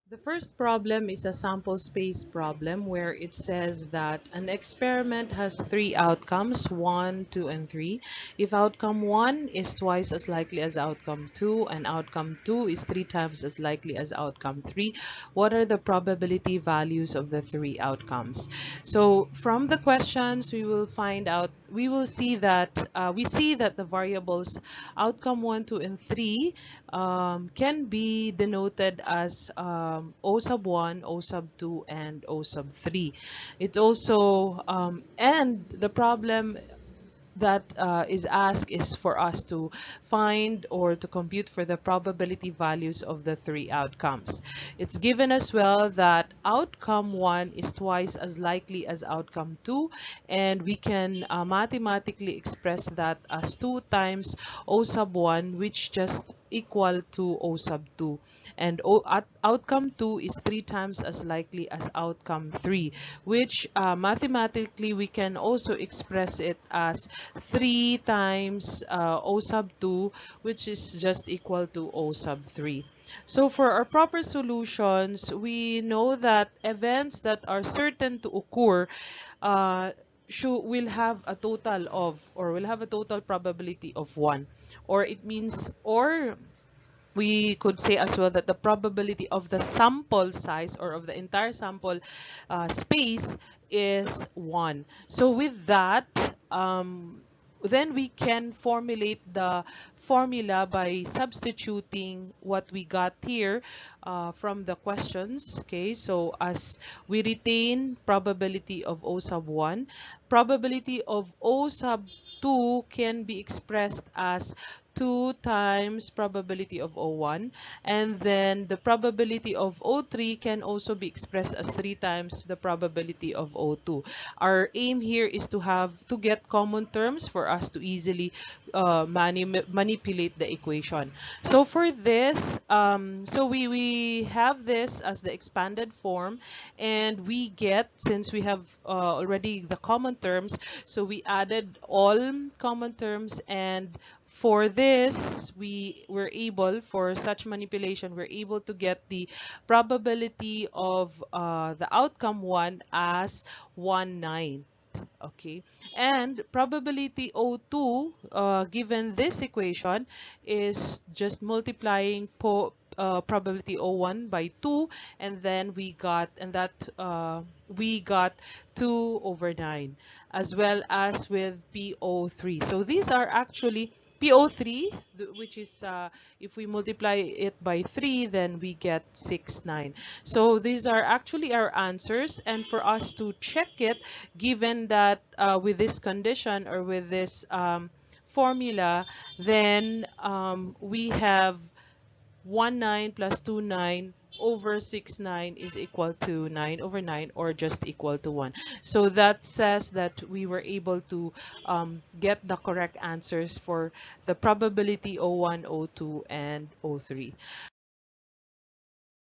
The first problem is a sample space problem where it says that an experiment has three outcomes, 1, 2, and 3. If outcome 1 is twice as likely as outcome 2 and outcome 2 is 3 times as likely as outcome 3, what are the probability values of the three outcomes? So from the questions, we will see that the variables outcome 1, 2, and 3 can be denoted as O sub 1, O sub 2, and O sub 3. It's also, and the problem that is asked is for us to find or to compute for the probability values of the three outcomes. It's given as well that outcome 1 is twice as likely as outcome 2, and we can mathematically express that as 2 times O sub 1, which just equal to O sub 2. And outcome 2 is 3 times as likely as outcome 3, which mathematically we can also express it as 3 times O sub 2, which is just equal to O sub 3. So for our proper solutions, we know that events that are certain to occur uh, will have a total of, or will have a total probability of 1. Or it means, or we could say as well that the probability of the sample size or of the entire sample space is 1. So with that, then we can formulate the formula by substituting what we got here from the questions. Okay, so as we retain probability of O sub 1, probability of O sub 2 can be expressed as 2 times probability of O1, and then the probability of O3 can also be expressed as 3 times the probability of O2. Our aim here is to get common terms for us to easily manipulate the equation. So for this, we have this as the expanded form, and we get, since we have already the common terms, so we added all common terms, and for this, we were able, for such manipulation, we're able to get the probability of the outcome 1 as 1/9. Okay, and probability O2, given this equation, is just multiplying probability O1 by 2, and then we got 2 over 9, as well as with PO3. So these are actually PO3, which is if we multiply it by 3, then we get 6, 9. So these are actually our answers, and for us to check it, given that with this condition or with this formula, then we have 1/9 plus 2/9 over 6/9 is equal to 9 over 9, or just equal to 1. So that says that we were able to get the correct answers for the probability O1, O2, and O3.